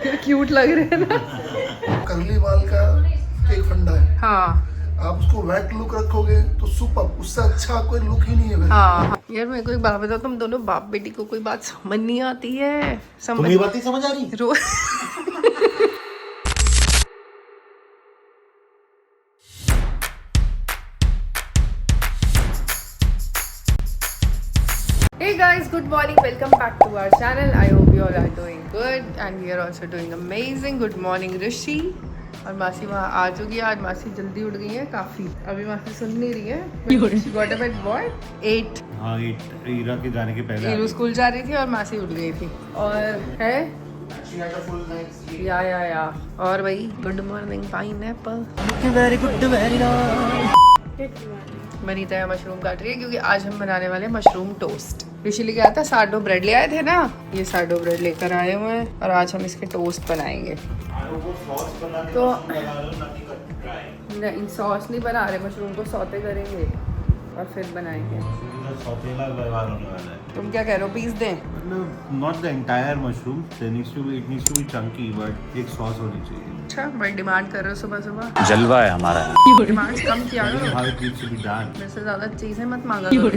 Cute लग रहे हैं ना। कर्ली बाल का एक फंडा है। हाँ आप उसको वेट लुक रखोगे तो सुपर, उससे अच्छा कोई लुक ही नहीं है। हाँ यार मेरे को एक बात बताओ, तुम दोनों बाप बेटी को कोई बात समझ नहीं आती है? तुम्हें बात नहीं समझ आ रही? रोज Hey guys, good morning. Welcome back to our channel. I hope you all are doing good and we are also doing amazing. Good morning ऋषि। और मासी वहाँ आ चुकी है। आज मासी जल्दी उठ गई है काफी। अभी मासी सुन नहीं रही है। She got up at what? 8। हाँ, ईरा के जाने के पहले ईरू स्कूल जा रही थी और मासी उठ गई थी। और है या और भाई good morning pineapple. Very good very Vanita है मशरूम काट रही है क्योंकि आज हम बनाने वाले हैं मशरूम टोस्ट। ऋषि लेके आया था सार्डो ब्रेड ले आए थे ना, ये सार्डो ब्रेड लेकर आए हुए हैं और आज हम इसके टोस्ट बनाएंगे। तो नहीं सॉस नहीं बना रहे, मशरूम को सौते करेंगे और फिर बनाएंगे। तुम क्या कह रहे हो, पीस दें? Not the entire mushroom, it needs to be chunky, but एक सॉस होनी चाहिए। अच्छा बड़ी डिमांड कर रहे हो सुबह सुबह। जलवा है हमारा। डिमांड कम किया करो, How it needs to be done. मेरे से ज्यादा चीजें मत मांगा करो।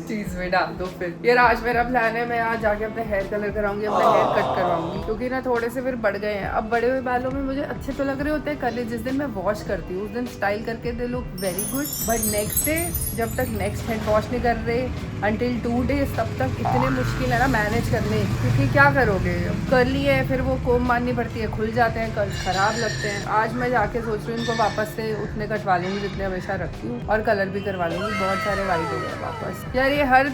चीज में डाल दो फिर। यार आज मेरा प्लान है, मैं आज जाके अपने हेयर कलर कराऊंगी, अपने हेयर कट करवाऊंगी क्योंकि ना थोड़े से फिर बढ़ गए हैं। अब बड़े हुए बालों में मुझे अच्छे तो लग रहे होते हैं कर्ली, जिस दिन मैं वॉश करती हूँ उस दिन स्टाइल करके they look very good, but next day जब तक नेक्स्ट हेड वॉश नहीं कर रहे अंटिल 2 days तब तक इतने मुश्किल है ना मैनेज करने, क्योंकि क्या करोगे कर्ली है फिर वो कोम मारनी पड़ती है, खुल जाते हैं, कल खराब लगते हैं। आज मैं जाके सोच रही हूँ इनको वापस से उतने कटवा लूँगी जितने हमेशा रखती हूँ और कलर भी करवा लूँगी। बहुत सारे वाइट हो गए वापस। यार ये हर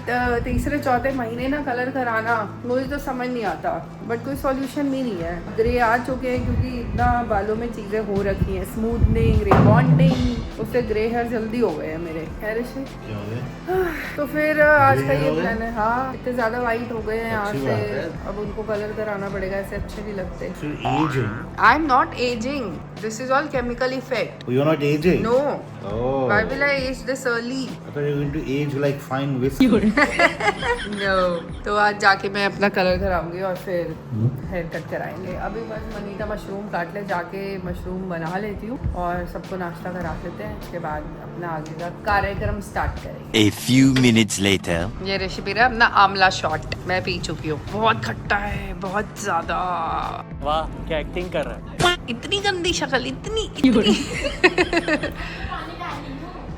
तीसरे चौथे महीने ना कलर कराना मुझे तो समझ नहीं आता, बट कोई सॉल्यूशन भी नहीं है। ग्रे आ चुके हैं क्योंकि इतना बालों में चीज़ें हो रखी हैं, स्मूथनिंग रिबॉन्डिंग, उससे ग्रे हेयर जल्दी हो गए हैं मेरे। खैर से तो फिर आज का ये प्लान है। हाँ इतने ज़्यादा वाइट हो गए हैं यहाँ से, अब उनको कलर कराना पड़ेगा, ऐसे अच्छे नहीं लगते। I am not aging, this is all chemical effect. You're not aging? No, Oh. Why will I age this early? I thought you were going to age like fine whiskey. No, तो आज जाके मैं अपना colour कराऊंगी और फिर hair cut कराएंगे। अभी बस मनीता मशरूम काट ले, जाके मशरूम बना लेती हूँ और सबको नाश्ता करा लेते हैं, उसके बाद अपना आगे का कार्यक्रम स्टार्ट करेंगे। A few minutes later. ये ऋषि पी रहा है अपना आमला शॉट, मैं पी चुकी हूँ। बहुत खट्टा है, बहुत ज्यादा। वाह क्या एक्टिंग कर रहा है। इतनी गंदी शक्ल, इतनी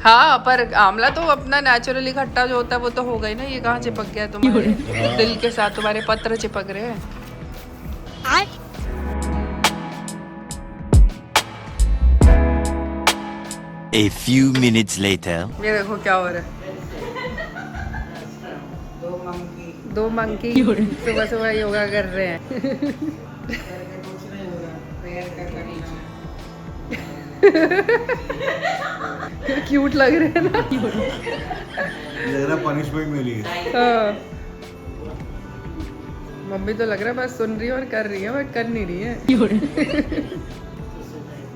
हाँ पर आमला तो अपना नेचुरली खट्टा जो होता है वो तो हो गई ना। ये कहाँ चिपक गया तुम्हारे दिल के साथ, तुम्हारे पत्र चिपक रहे हैं। A few minutes later. ये देखो क्या हो रहा है, दो मंकी सुबह सुबह योगा कर रहे हैं। क्यूट लग रहे हैं ना। लग रहा पनिशमेंट मिली है। हाँ। मम्मी तो लग रहा है बस सुन रही है और कर रही है, बट कर नहीं रही है।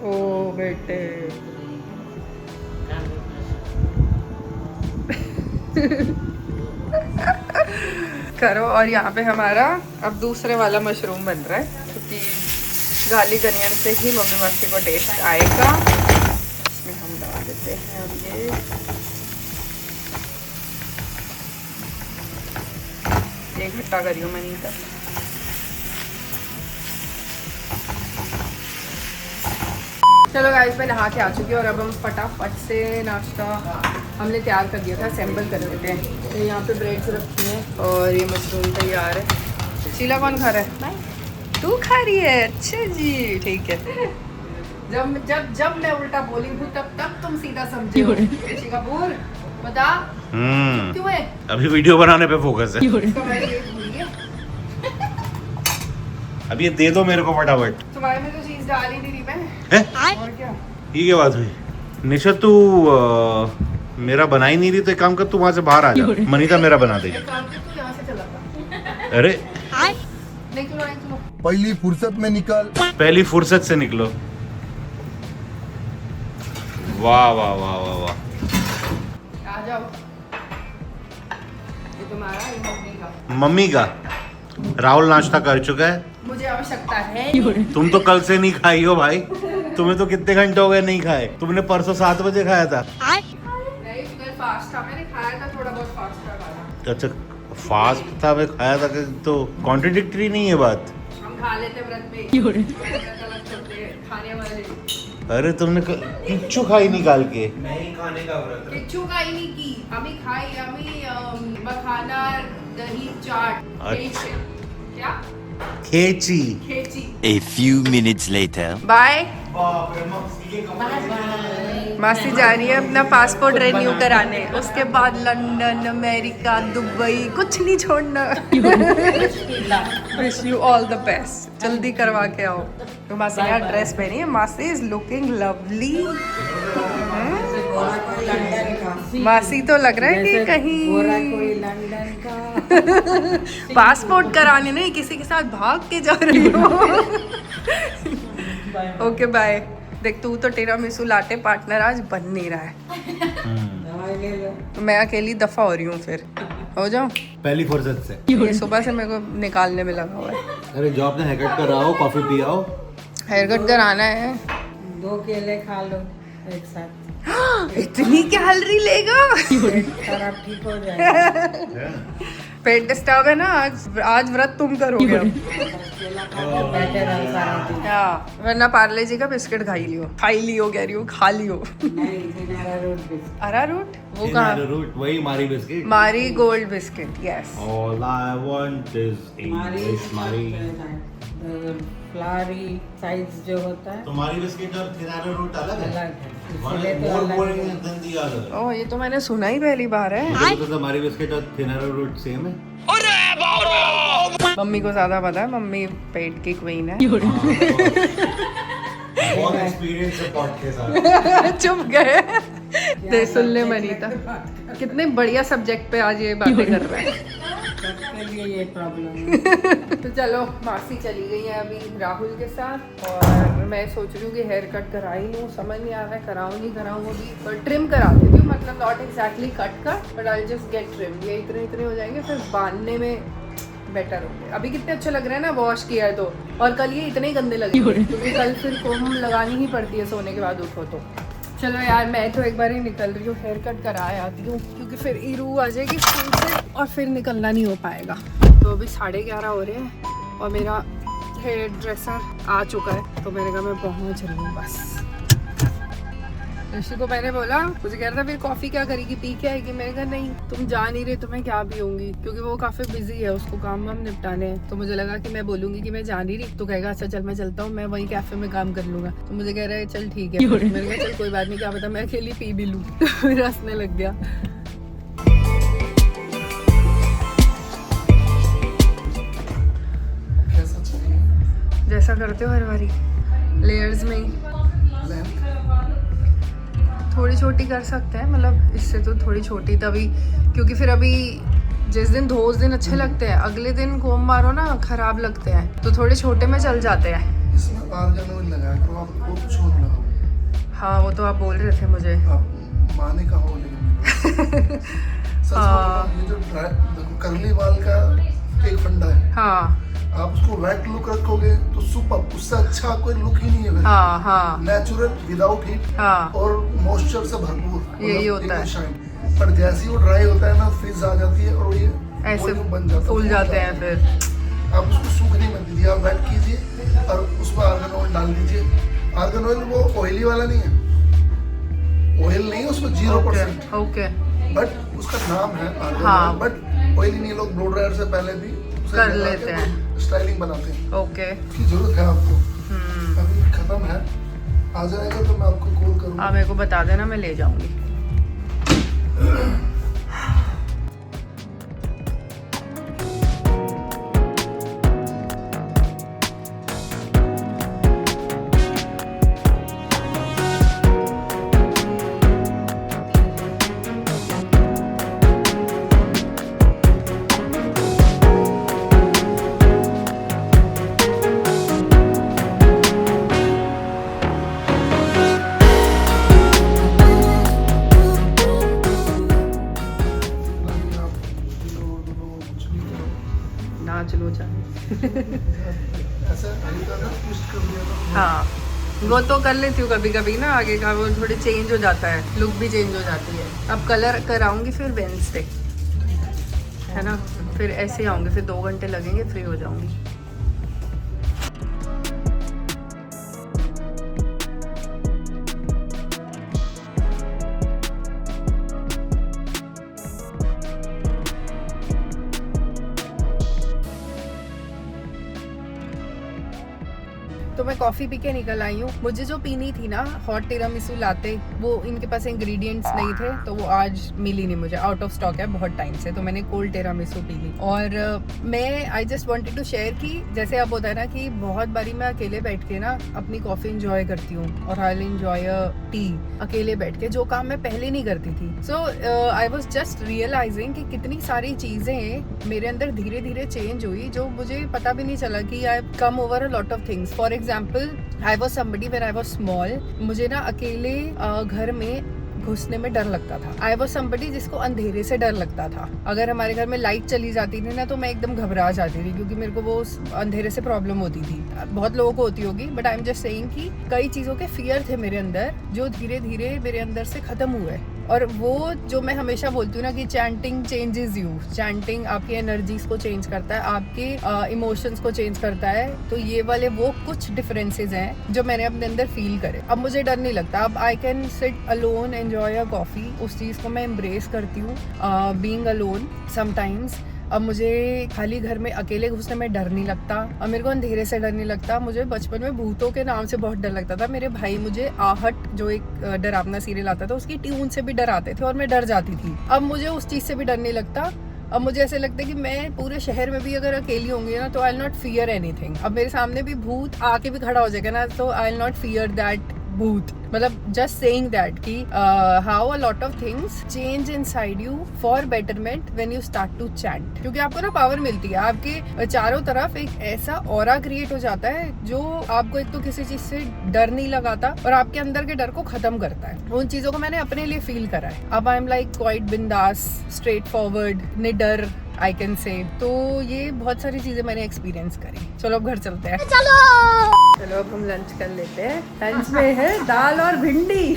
ओ बेटे करो। और यहाँ पे हमारा अब दूसरे वाला मशरूम बन रहा है क्योंकि गार्लिक अनियन से ही मम्मी मस्ती को टेस्ट आएगा। इसमें हम डाल देते हैं अब ये खट्टा करियो मनीता। चलो गाइस मैं नहा के आ चुकी हूँ और अब हम फटाफट से नाश्ता हमने तैयार कर दिया था, असेंबल कर देते हैं। तो यहाँ पे ब्रेड्स रखी हैं और ये मशरूम तैयार है। शीला कौन खा रहा है? तू खा रही है? अच्छा जी ठीक है। जब जब जब मैं उल्टा बोली हूँ तब तुम सीधा समझे हो। ऋषि कपूर बता क्यों है? अभी वीडियो बनाने पे फोकस है। तुम्हारी ये भूल गया। अब ये दे दो मेरे को फटाफट। तुम्हारे में तो चीज डाल ही नहीं रही मैं। और क्या ये क्या बात हुई? निशा तू मेरा बना ही नहीं रही, तो एक काम कर तू वहाँ से बाहर आ जा, मनीता मेरा बना देगी। काम कर तू यहाँ से चला था। अरे निकलो निकलो। पहली फुर्सत में निकल। पहली फुर्सत से निकलो। वाह वाह वाह वाह वाह। आ जाओ। ये तुम्हारा, ये मम्मी का। मम्मी का राहुल नाश्ता कर चुका है, मुझे आवश्यकता है। तुम तो कल से नहीं खाई हो भाई, तुम्हें तो कितने घंटे हो गए नहीं खाए, तुमने परसों 7 बजे खाया था। नहीं, कल फास्ट था, मैंने खाया था थोड़ा बहुत फास्ट था खाना। अच्छा फास्ट था, मैं खाया था, तो कॉन्ट्रडिक्टरी नहीं है बात। हम खा लेते व्रत में, व्रत अलग चलते हैं, खाने वाले। अरे तुमने किच्चू खाई निकाल के। किच्चू खाई नहीं की, अभी खाई, अभी मखाना दही चाट अच्छा। क्या खेची। खेची। A few minutes later. Bye. मासी जा रही है अपना पासपोर्ट रेन्यू कराने, उसके बाद लंदन, अमेरिका, दुबई, कुछ नहीं छोड़ना। Wish you all the best, जल्दी करवा के आओ। तो मासी ने यार ड्रेस पहनी है, मासी इज लुकिंग लवली। मासी तो लग रहा है कि कहीं पासपोर्ट कराने नहीं किसी के साथ भाग के जा रही हो। Okay bye. देख तू तो टेरा मिसू लाटे पार्टनर आज बन नहीं रहा है, तो मैं अकेली दफा हो रही हूँ, फिर हो जाऊँ। पहली फुर्सत से ये सुबह से मेरे को निकालने में लगा हुआ है। अरे जो आपने हेयर कट कराओ, कॉफी पियाओ। हेयर कट कराना है, 2 केले खा लो एक साथ, इतनी कैलोरी लेगा। खराब ठीक हो जाएगा। पेट डिस्टर्ब है ना, आज व्रत तुम करोगे अब। केला खा के बैठे रहो सारा दिन। हाँ, वरना पार्ले जी का बिस्किट खा लियो कह रही हो, खा लियो। नहीं, किनारा रोड बिस्किट। अरारूट वो कहाँ? रूट वही मारी बिस्किट। मारी gold biscuit, yes. All I want is English मारी। फ्लावरी साइज जो होता है तुम्हारी बिस्किट और थिनारो रूट अलग है। अलग है, इसलिए तो अलग है। ओह, ये तो मैंने सुना ही पहली बार है। हमारी बिस्किट और थिनारो रूट सेम है। मम्मी को ज्यादा पता है, मम्मी पेट की क्वीन है। बहुत एक्सपीरियंस है पॉट के साथ। चुप गए। दे सुन ले मनीता, कितने बढ़िया सब्जेक्ट पे आज ये बातें कर रहा है। सबके लिए ये प्रॉब्लम है। तो चलो, मासी चली गई है अभी राहुल के साथ, और मैं सोच रही हूँ कि हेयर कट करा ही लूँ, समझ नहीं आ रहा है कराऊँ नहीं कराऊँ अभी, पर ट्रिम करा देती हूँ, मतलब not exactly cut, but I just get trim. ये इतने हो जाएंगे, फिर बांधने में बेटर होंगे। अभी कितने अच्छे लग रहे हैं ना वॉश किया है तो, और कल ये इतने ही गंदे लगे, क्योंकि कल फिर कोम लगानी ही पड़ती है सोने के बाद उठो तो। चलो यार, मैं तो एक बार ही निकल रही हूँ, हेयर कट करा आती हूँ, क्योंकि फिर ईरू आ जाएगी स्कूल से और फिर निकलना नहीं हो पाएगा। तो अभी 11:30 हो रहे हैं और मेरा हेयर ड्रेसर आ चुका है, तो मैंने कहा मैं पहुँच रही हूँ बस। ऋषि को मैंने बोला, मुझे कह रहा था फिर कॉफ़ी क्या करेगी, पी के आएगी। मैंने कहा नहीं, तुम जा नहीं रहे तो मैं क्या पीऊँगी, क्योंकि वो काफ़ी बिजी है, उसको काम वाम निपटाने हैं। तो मुझे लगा कि मैं बोलूँगी कि मैं जा नहीं रही, तो कहेगा अच्छा चल मैं चलता हूँ, मैं वहीं कैफ़े में काम कर लूँगा। तो मुझे कह रहा है चल ठीक है। मैंने कहा चल कोई बात नहीं, क्या पता मैं अकेली पी भी लूँ। तो मेरा हंसने लग गया। कैसा चाहिए? जैसा करते हो हर बारी, लेयर्स में ही लेंथ थोड़ी छोटी कर सकते हैं, मतलब इससे तो थोड़ी छोटी तभी, क्योंकि फिर अभी जिस दिन धो उस दिन अच्छे लगते हैं, अगले दिन कोम मारो ना खराब लगते हैं, तो थोड़े छोटे में चल जाते हैं। इसमें आर्गेनोइल लगाया करो, आप कुछ और लगाओ। हाँ, वो तो आप बोल रहे थे मुझे। आप माने का हो, लेकिन सच में ये जो देखो कर्ली बाल का एक फंडा है, हाँ आप उसको वेट लुक रखोगे तो सुपर, उससे अच्छा कोई लुक ही नहीं है। हाँ हाँ नेचुरल विदाउट हीट हाँ, और मॉइस्चर से भरपूर, यही होता है। शाइन। पर जैसे ही वो ड्राई होता है ना, फ्रीज आ जाती है और ये ऐसे volume बन जाता है, फूल जाते हैं फिर। आप उसको सूखने मत दीजिए, आप वेट कीजिए और उसमें आर्गन ऑयल डाल दीजिए। आर्गन ऑयल वो ऑयली वाला नहीं है, ऑयल नहीं है उसमें 0%, ओके, बट उसका नाम है आर्गन हाँ। ऑयल, बट ऑयली नहीं। लोग ब्लो ड्रायर से पहले भी उसे कर लगा लेते के हैं, स्टाइलिंग बनाते हैं। ओके। की जरूरत है आपको, अभी खत्म है, आ जाएगा तो मैं आपको कॉल करूँगा। आप मेरे को बता देना, मैं ले जाऊंगी। ऐसा हल्का सा ट्विस्ट कर दिया तो हाँ वो तो कर लेती हूँ कभी कभी ना, आगे का वो थोड़ी चेंज हो जाता है, लुक भी चेंज हो जाती है। अब कलर कराऊंगी फिर वेंसडे, है ना, फिर ऐसे ही आऊँगी, फिर 2 घंटे लगेंगे, फ्री हो जाऊँगी। तो मैं कॉफ़ी पी के निकल आई हूँ। मुझे जो पीनी थी ना हॉट टिरामिसू लाते, वो इनके पास इंग्रेडिएंट्स नहीं थे, तो वो आज मिली नहीं मुझे, आउट ऑफ स्टॉक है बहुत टाइम से, तो मैंने कोल्ड टिरामिसू पी ली। और मैं I just wanted to share कि जैसे अब होता है ना कि बहुत बारी मैं अकेले बैठ के ना अपनी कॉफ़ी इंजॉय करती हूँ और आई एंजॉय टी अकेले बैठ के, जो काम मैं पहले नहीं करती थी। सो आई वॉज जस्ट रियलाइजिंग कि कितनी सारी चीज़ें मेरे अंदर धीरे धीरे चेंज हुई, जो मुझे पता भी नहीं चला कि I came over a lot of things. For example, I was somebody when I was small, मुझे ना अकेले घर में घुसने में डर लगता था। आई वॉज समबडी जिसको अंधेरे से डर लगता था। अगर हमारे घर में लाइट चली जाती थी ना तो मैं एकदम घबरा जाती थी, क्योंकि मेरे को वो अंधेरे से प्रॉब्लम होती थी। बहुत लोगों को होती होगी, but I am just saying कि कई चीज़ों के फियर थे मेरे अंदर जो धीरे धीरे मेरे अंदर से ख़त्म हुए। और वो जो मैं हमेशा बोलती हूँ ना कि चैंटिंग चेंजेस यू, चैंटिंग आपकी एनर्जीज को चेंज करता है, आपके इमोशंस को चेंज करता है। तो ये वाले वो कुछ डिफरेंसेस हैं जो मैंने अपने अंदर फील करे। अब मुझे डर नहीं लगता, अब I can sit alone enjoy a coffee, उस चीज़ को मैं एम्ब्रेस करती हूँ, बीइंग अलोन समटाइम्स। अब मुझे खाली घर में अकेले घुसने में डर नहीं लगता, और मेरे को अंधेरे से डर नहीं लगता। मुझे बचपन में भूतों के नाम से बहुत डर लगता था। मेरे भाई मुझे आहट जो एक डरावना सीरियल आता था उसकी ट्यून से भी डराते थे और मैं डर जाती थी। अब मुझे उस चीज़ से भी डर नहीं लगता। अब मुझे ऐसे लगता है कि मैं पूरे शहर में भी अगर अकेली होंगी ना तो I will not fear anything. अब मेरे सामने भी भूत आके भी खड़ा हो जाएगा ना तो I will not fear that bhoot. मतलब जस्ट सेइंग दैट कि how a lot of things change inside you for betterment when you start to chant. क्योंकि आपको ना पावर मिलती है, आपके चारों तरफ एक ऐसा ऑरा क्रिएट हो जाता है जो आपको एक तो किसी चीज से डर नहीं लगाता और आपके अंदर के डर को खत्म करता है। उन चीजों को मैंने अपने लिए फील करा है। अब आई एम लाइक क्वाइट बिंदास, स्ट्रेट फॉरवर्ड, निडर आई कैन से। तो ये बहुत सारी चीजें मैंने एक्सपीरियंस करी। चलो अब घर चलते हैं। चलो अब हम लंच कर लेते हैं। लंच में है दाल और भिंडी।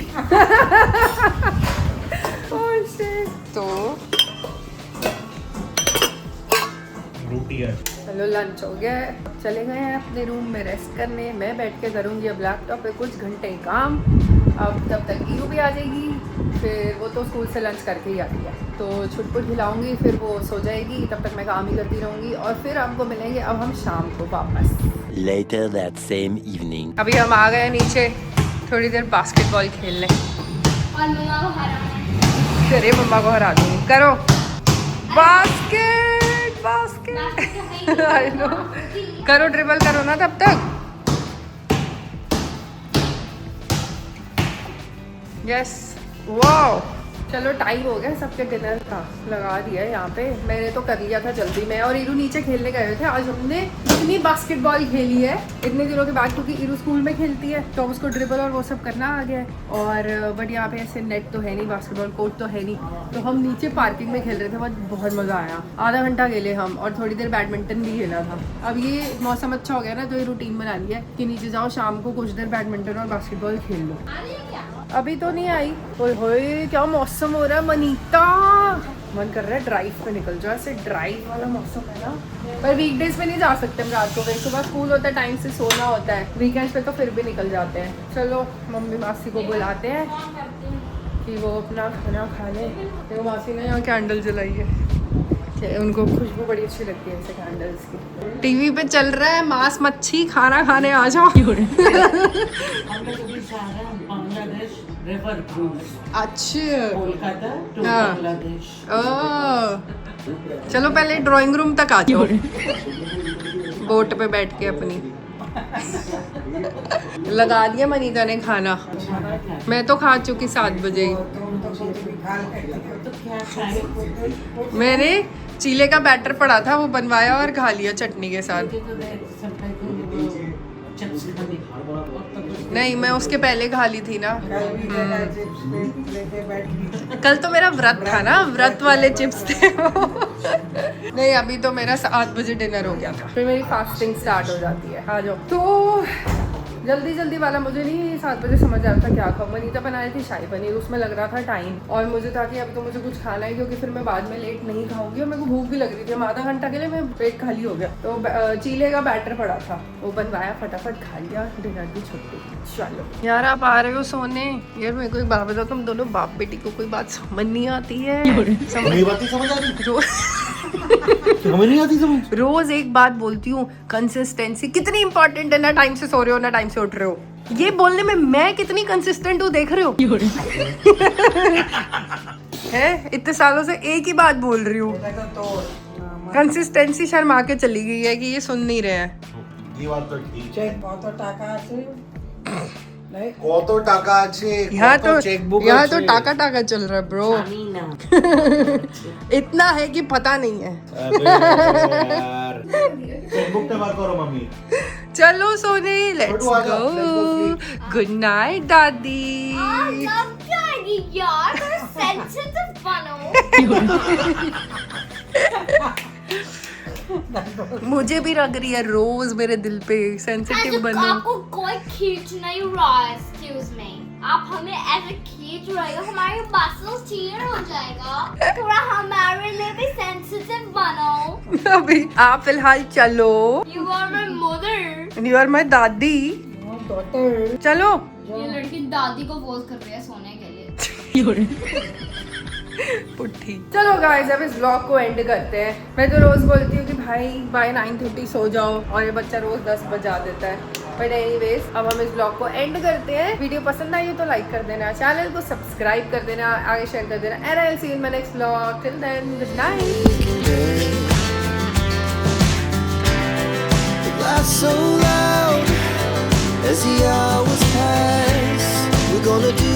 तो रोटी है। चलो लंच हो गया है, चले गए हैं अपने रूम में रेस्ट करने। मैं बैठ के करूँगी अब लैपटॉप पे कुछ घंटे काम। अब तब तक ईरू भी आ जाएगी, फिर वो तो स्कूल से लंच करके ही आती है, तो छुटपुट खिलाऊंगी, फिर वो सो जाएगी। तब तक मैं काम ही करती रहूँगी और फिर आपको मिलेंगे अब हम शाम को वापस। Later that same evening. अभी हम आ गए नीचे थोड़ी देर बास्केटबॉल खेलने। और मम्मा को हरा। अरे मम्मा को हरा दूँगी। करो बास्केट बास्केट। आई नो, करो ड्रिबल करो ना तब तक। Yes, wow. चलो टाइम हो गया सबके डिनर का, लगा दिया है यहाँ पे। मैंने तो कर लिया था जल्दी। मैं और ईरू नीचे खेलने गए थे। आज हमने इतनी बास्केटबॉल खेली है इतने दिनों के बाद, क्योंकि ईरू स्कूल में खेलती है तो उसको ड्रिबल और वो सब करना आ गया है। और बट यहाँ पे ऐसे नेट तो है नहीं, बास्केटबॉल कोर्ट तो है नहीं, तो हम नीचे पार्किंग में खेल रहे थे। बहुत मज़ा आया। आधा घंटा खेले हम और थोड़ी देर बैडमिंटन भी खेला था। अब ये मौसम अच्छा हो गया ना तो ये रूटीन बना लिया है कि नीचे जाओ, शाम को कुछ देर बैडमिंटन और बास्केटबॉल खेल लो। अभी तो नहीं आई। ओए होए क्या मौसम हो रहा है मनीता, मन कर रहा है ड्राइव पे निकल जाओ। ऐसे ड्राइव वाला मौसम है ना, पर वीकडेज पे नहीं जा सकते हम रात को, सुबह स्कूल होता है, टाइम से सोना होता है। वीकेंड्स पे तो फिर भी निकल जाते हैं। चलो मम्मी मासी को बुलाते हैं कि वो अपना खाना खा ले। तो मासी ने यहाँ कैंडल जलाई है, उनको खुशबू बड़ी अच्छी लगती है ऐसे कैंडल्स की। टीवी पे चल रहा है मांस मच्छी, खाना खाने आ जाओ। अच्छा, बांग्लादेश। चलो पहले ड्राइंग रूम तक आ जाओ, बोट पे बैठ के अपनी। लगा दिया मनीता ने खाना, मैं तो खा चुकी 7 बजे। मैंने चीले का बैटर पड़ा था वो बनवाया और खा लिया चटनी के साथ। चिप्स खाने और तो कुछ नहीं, मैं उसके पहले खा ली थी ना। कल भी जगह चिप्स लेके बैठ गई। कल तो मेरा व्रत था ना, व्रत वाले चिप्स थे वो। नहीं, अभी तो मेरा 7 बजे डिनर हो गया था, फिर मेरी फास्टिंग स्टार्ट हो जाती है। आ जाओ। तो जल्दी जल्दी वाला मुझे नहीं 7 बजे समझ आ रहा था क्या खाऊं। मनीता बनाई थी शाही पनीर, उसमें लग रहा था टाइम, और मुझे था कि अब तो मुझे कुछ खाना है क्योंकि फिर मैं बाद में लेट नहीं खाऊंगी और मेरे को भूख भी लग रही थी। आधा घंटा के लिए मैं पेट खाली हो गया। तो चीले का बैटर पड़ा था, वो बनवाया, फटाफट खा लिया, डिनर की छुट्टी। चलो यार, आप आ रहे हो सोने? यार मेरे को एक बात बताओ, तुम दोनों बाप बेटी को कोई बात समझ नहीं आती है? रोज एक बात बोलती हूँ, कंसिस्टेंसी कितनी इंपॉर्टेंट है। ना टाइम से सो रहे हो, ना टाइम से उठ रहे हो। ये बोलने में मैं कितनी कंसिस्टेंट हूँ, देख रहे हो? है, इतने सालों से एक ही बात बोल रही हूँ। कंसिस्टेंसी शर्मा के चली गई है कि ये सुन नहीं रहे हैं। চেক কত টাকা আছে কত টাকা আছে, यहाँ কত तो চেকবুক यहाँ আছে? तो टाका टाका चल रहा है ब्रो। पानी ना इतना है कि पता नहीं है। यार চেকবুকটা বার করো মাম্মি। चलो सोने, लेट्स छोटू, आ जाओ, let's go go. sleep। Good night दादी। I love Daddy यार, थोड़ा sensitive बनो। मुझे भी लग रही है रोज मेरे दिल पे सेंसिटिव बनो। आपको कोई खींच नहीं रहा है, excuse me। आप हमें ऐसे खींच रहे हो, हमारे मसल्स टीयर हो जाएगा। थोड़ा हमारे लिए भी सेंसिटिव बनो। अभी आप फिलहाल चलो। You are my mother। You are my dadi. चलो। ये लड़की दादी को फोर्स कर रही है सोने के लिए। पुट्ठी। चलो गाइस, अब इस ब्लॉग को एंड करते हैं। मैं तो रोज बोलती हूँ कि भाई बाय 9:30 सो जाओ, और ये बच्चा रोज 10 बजा देता है। बट एनीवेज, अब हम इस ब्लॉग को एंड करते हैं। वीडियो पसंद आई हो तो लाइक कर देना, चैनल को सब्सक्राइब कर देना, आगे शेयर कर देना। And I will see you in my next blog. Till then, good night. So loud as the hours pass, we're gonna do